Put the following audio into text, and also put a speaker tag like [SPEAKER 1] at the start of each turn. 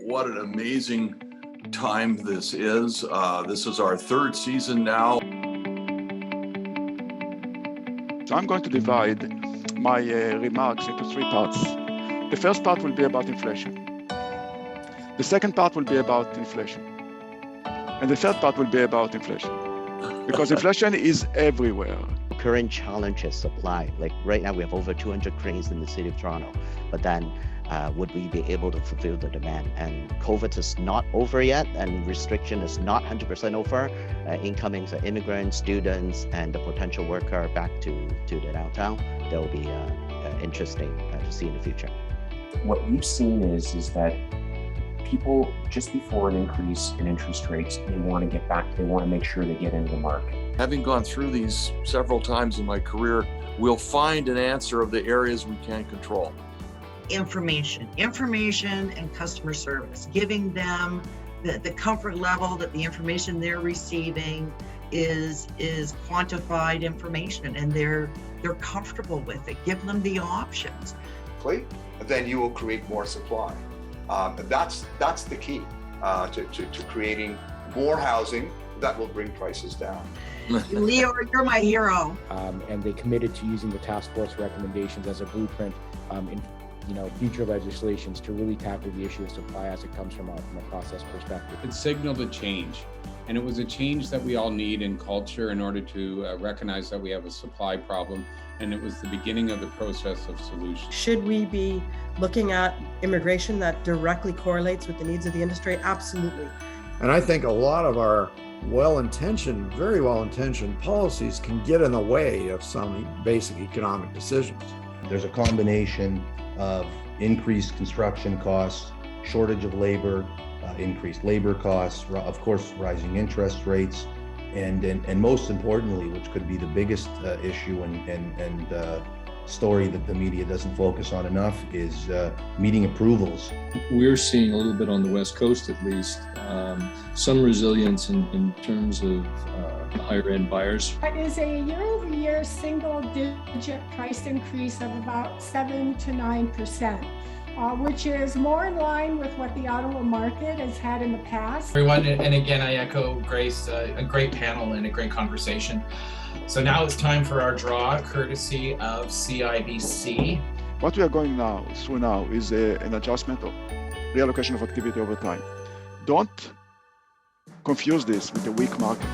[SPEAKER 1] what an amazing time this is. This is our third season now.
[SPEAKER 2] So I'm going to divide my remarks into three parts. The first part will be about inflation. The second part will be about inflation. And the third part will be about inflation. Because inflation is everywhere.
[SPEAKER 3] Current challenge is supply. Like right now we have over 200 cranes in the city of Toronto, but then would we be able to fulfill the demand? And COVID is not over yet, and restriction is not 100% over. Incoming immigrants, students, and the potential worker back to the downtown. That will be interesting to see in the future.
[SPEAKER 4] What we've seen is that people, just before an increase in interest rates, they want to get back, they want to make sure they get into the market.
[SPEAKER 1] Having gone through these several times in my career, we'll find an answer of the areas we can't control.
[SPEAKER 5] Information and customer service, giving them the comfort level that the information they're receiving is quantified information, and they're comfortable with it. Give them the options.
[SPEAKER 6] Then you will create more supply. That's the key to creating more housing that will bring prices down.
[SPEAKER 5] Leo, you're my hero.
[SPEAKER 7] And they committed to using the task force recommendations as a blueprint in future legislations to really tackle the issue of supply as it comes from a process perspective.
[SPEAKER 8] It signaled a change, and it was a change that we all need in culture in order to recognize that we have a supply problem, and it was the beginning of the process of solution.
[SPEAKER 9] Should we be looking at immigration that directly correlates with the needs of the industry? Absolutely.
[SPEAKER 10] And I think a lot of our well-intentioned, very well-intentioned policies can get in the way of some basic economic decisions.
[SPEAKER 11] There's a combination of increased construction costs, shortage of labor, increased labor costs, of course, rising interest rates, and most importantly, which could be the biggest issue and story that the media doesn't focus on enough, is meeting approvals.
[SPEAKER 12] We're seeing a little bit on the West Coast, at least, some resilience in terms of higher end buyers.
[SPEAKER 13] It is a year-over-year single-digit price increase of about 7 to 9%, which is more in line with what the Ottawa market has had in the past.
[SPEAKER 14] Everyone, and again, I echo Grace, a great panel and a great conversation. So now it's time for our draw, courtesy of CIBC.
[SPEAKER 2] What we are going through now is an adjustment of reallocation of activity over time. Don't confuse this with a weak market.